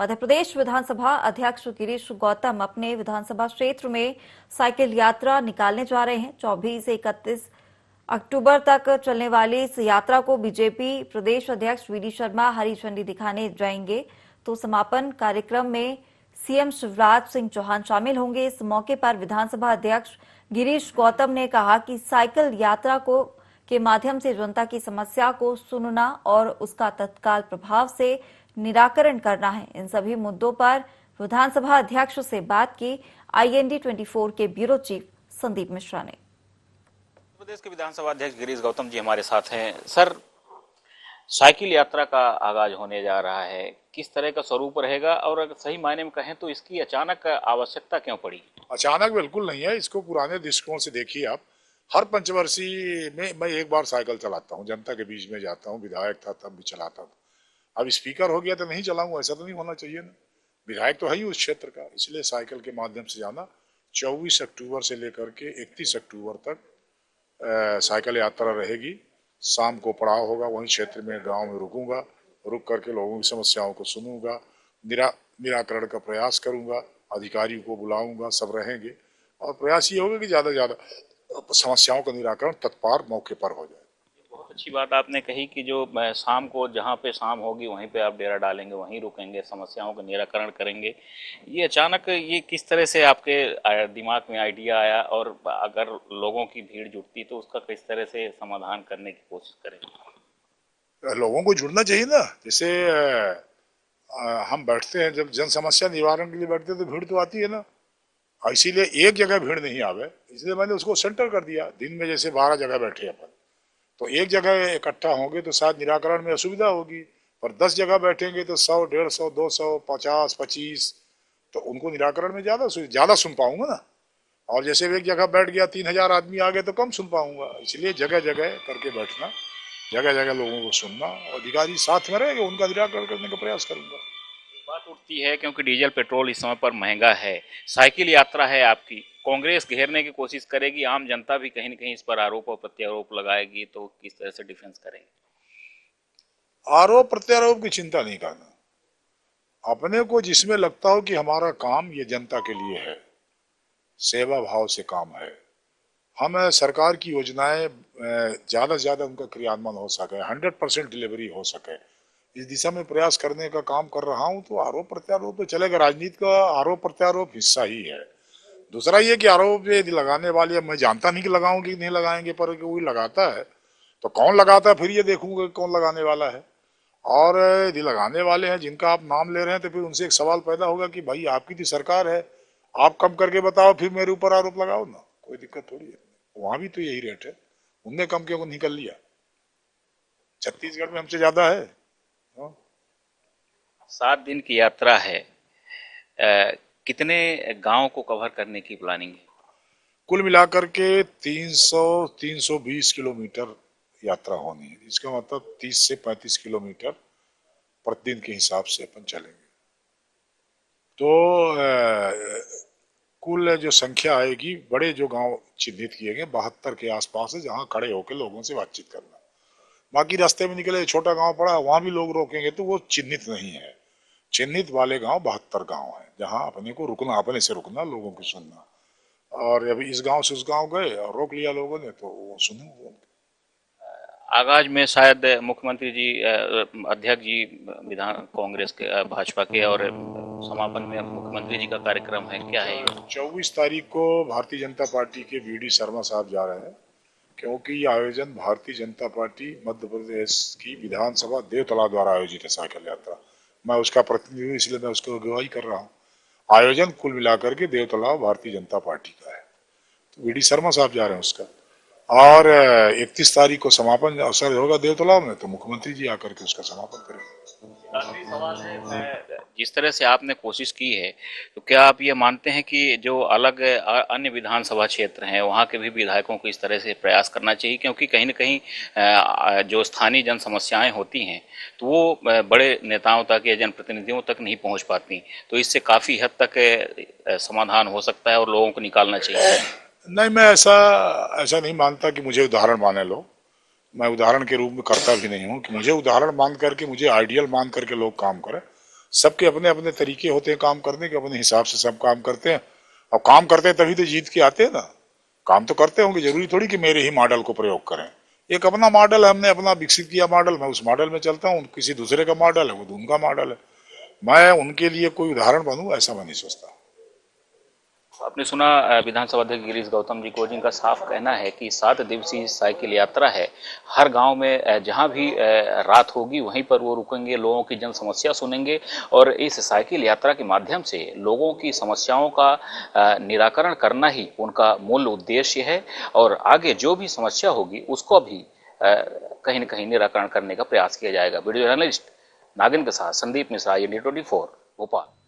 मध्य प्रदेश विधानसभा अध्यक्ष गिरीश गौतम अपने विधानसभा क्षेत्र में साइकिल यात्रा निकालने जा रहे हैं। 24 से 31 अक्टूबर तक चलने वाली इस यात्रा को बीजेपी प्रदेश अध्यक्ष वी डी शर्मा हरी झंडी दिखाने जाएंगे। तो समापन कार्यक्रम में सीएम शिवराज सिंह चौहान शामिल होंगे। इस मौके पर विधानसभा अध्यक्ष गिरीश गौतम ने कहा कि साइकिल यात्रा को के माध्यम से जनता की समस्या को सुनना और उसका तत्काल प्रभाव से निराकरण करना है। इन सभी मुद्दों पर विधानसभा अध्यक्ष से बात की IND 24 के ब्यूरो चीफ संदीप मिश्रा ने। प्रदेश के विधानसभा अध्यक्ष गिरीश गौतम जी हमारे साथ हैं। सर, साइकिल यात्रा का आगाज होने जा रहा है, किस तरह का स्वरूप रहेगा और अगर सही मायने में कहें तो इसकी अचानक आवश्यकता क्यों पड़ी? अचानक बिल्कुल नहीं है। इसको पुराने दृष्टिकोण से देखिए आप। हर पंचवर्षी में मैं एक बार साइकिल चलाता हूँ, जनता के बीच में जाता हूँ। विधायक था तब भी चलाता था, अब स्पीकर हो गया तो नहीं चलाऊंगा, ऐसा तो नहीं होना चाहिए ना। विधायक तो है ही उस क्षेत्र का, इसलिए साइकिल के माध्यम से जाना। 24 अक्टूबर से लेकर के 31 अक्टूबर तक साइकिल यात्रा रहेगी। शाम को पड़ाव होगा, वहीं क्षेत्र में गांव में रुकूंगा, रुक करके लोगों की समस्याओं को सुनूंगा, निराकरण का प्रयास करूंगा, अधिकारियों को बुलाऊंगा, सब रहेंगे और प्रयास ये होगा कि ज़्यादा से ज़्यादा समस्याओं का निराकरण तत्पर मौके पर हो जाए। बहुत अच्छी बात आपने कही कि जो शाम को जहाँ पे शाम होगी वहीं पे आप डेरा डालेंगे, वहीं रुकेंगे, समस्याओं का निराकरण करेंगे। ये अचानक ये किस तरह से आपके दिमाग में आइडिया आया और अगर लोगों की भीड़ जुटती तो उसका किस तरह से समाधान करने की कोशिश करें? लोगों को जुड़ना चाहिए ना। जैसे हम बैठते हैं, जब जन समस्या निवारण के लिए बैठते हैं तो भीड़ तो आती है ना। इसीलिए एक जगह भीड़ नहीं आवे, इसलिए मैंने उसको सेंटर कर दिया। दिन में जैसे 12 जगह बैठे अपन, तो एक जगह इकट्ठा होंगे तो शायद निराकरण में असुविधा होगी, पर 10 जगह बैठेंगे तो 100, 150, 200, 50, 25, तो उनको निराकरण में ज्यादा सुन पाऊंगा ना। और जैसे एक जगह बैठ गया 3000 आदमी आ गए तो कम सुन पाऊंगा। इसलिए जगह जगह करके बैठना, जगह जगह लोगों को सुनना, अधिकारी साथ में रहेंगे, उनका निराकरण करने का प्रयास करूंगा। बात उठती है क्योंकि डीजल पेट्रोल इस समय पर महंगा है, साइकिल यात्रा है आपकी, कांग्रेस घेरने की कोशिश करेगी, आम जनता भी कहीं न कहीं इस पर आरोप और प्रत्यारोप लगाएगी, तो किस तरह से डिफेंस करेंगे? आरोप प्रत्यारोप की चिंता नहीं करना। अपने को जिसमें लगता हो कि हमारा काम ये जनता के लिए है, सेवा भाव से काम है, हम सरकार की योजनाएं ज्यादा से ज्यादा उनका क्रियान्वयन हो सके, 100% डिलीवरी हो सके, इस दिशा में प्रयास करने का काम कर रहा हूं। तो आरोप प्रत्यारोप तो चलेगा, राजनीति का आरोप प्रत्यारोप हिस्सा ही है। दूसरा ये कि आरोप यदि लगाने वाले, मैं जानता नहीं कि लगाऊं कि नहीं लगाएंगे, पर कोई लगाता है तो कौन लगाता है फिर ये देखूंगा कौन लगाने वाला है। और यदि लगाने वाले हैं जिनका आप नाम ले रहे हैं तो फिर उनसे एक सवाल पैदा होगा कि भाई आपकी तो सरकार है, आप कम करके बताओ, फिर मेरे ऊपर आरोप लगाओ ना, कोई दिक्कत थोड़ी है। वहां भी तो यही रेट है, उनने कम क्यों नहीं कर लिया? छत्तीसगढ़ में हमसे ज्यादा है। 7 दिन की यात्रा है, कितने गांव को कवर करने की प्लानिंग है? कुल मिलाकर के 320 किलोमीटर यात्रा होनी है। इसका मतलब 30 से 35 किलोमीटर प्रतिदिन के हिसाब से अपन चलेंगे। तो कुल जो संख्या आएगी, बड़े जो गांव चिन्हित किए गए 72 के आसपास है, जहां खड़े होकर लोगों से बातचीत करना। बाकी रास्ते में निकले छोटा गांव पड़ा, वहां भी लोग रोकेंगे तो वो चिन्हित नहीं है। चिन्हित वाले गांव 72 गांव है, जहां अपने को रुकना, अपने से रुकना, लोगों की सुनना। और अभी इस गांव से उस गांव गए और रोक लिया लोगों ने, तो वो सुनूंगा। आगाज में शायद मुख्यमंत्री जी, अध्यक्ष जी विधान कांग्रेस के, भाजपा के, और समापन में मुख्यमंत्री जी का कार्यक्रम है, क्या है ये? 24 तारीख को भारतीय जनता पार्टी के वी.डी. शर्मा साहब जा रहे हैं, क्योंकि ये आयोजन भारतीय जनता पार्टी मध्य प्रदेश की विधानसभा देवतला द्वारा आयोजित है साइकिल यात्रा। मैं उसका प्रतिनिधि हूँ, इसलिए मैं उसको अगुवाई कर रहा हूँ। आयोजन कुल मिलाकर के देवतला भारतीय जनता पार्टी का है, तो वी.डी. शर्मा साहब जा रहे हैं उसका। और 31 तारीख को समापन अवसर होगा देवतला में, तो मुख्यमंत्री जी आकर के उसका समापन करेंगे। आखिरी सवाल है, जिस तरह से आपने कोशिश की है, तो क्या आप ये मानते हैं कि जो अलग अन्य विधानसभा क्षेत्र हैं वहाँ के भी विधायकों को इस तरह से प्रयास करना चाहिए, क्योंकि कहीं न कहीं जो स्थानीय जन समस्याएं होती हैं तो वो बड़े नेताओं तक या जनप्रतिनिधियों तक नहीं पहुँच पाती, तो इससे काफ़ी हद तक समाधान हो सकता है और लोगों को निकालना चाहिए? नहीं, मैं ऐसा नहीं मानता कि मुझे उदाहरण माने लो। मैं उदाहरण के रूप में करता भी नहीं हूँ कि मुझे उदाहरण मान करके, मुझे आइडियल मान करके लोग काम करें। सबके अपने अपने तरीके होते हैं काम करने के, अपने हिसाब से सब काम करते हैं। और काम करते हैं तभी तो जीत के आते हैं ना। काम तो करते होंगे, जरूरी थोड़ी कि मेरे ही मॉडल को प्रयोग करें। एक अपना मॉडल है, हमने अपना विकसित किया मॉडल, मैं उस मॉडल में चलता हूँ। किसी दूसरे का मॉडल है, वो उनका मॉडल है। मैं उनके लिए कोई उदाहरण बनूं ऐसा मैं नहीं सोचता। आपने सुना विधानसभा अध्यक्ष गिरीश गौतम जी को, जिनका साफ कहना है कि 7 दिवसीय साइकिल यात्रा है। हर गांव में जहां भी रात होगी वहीं पर वो रुकेंगे, लोगों की जन समस्या सुनेंगे और इस साइकिल यात्रा के माध्यम से लोगों की समस्याओं का निराकरण करना ही उनका मूल उद्देश्य है। और आगे जो भी समस्या होगी उसको भी कहीं न कहीं निराकरण करने का प्रयास किया जाएगा। वीडियो जर्नलिस्ट नागिन के साथ संदीप मिश्रा, ये India 24 भोपाल।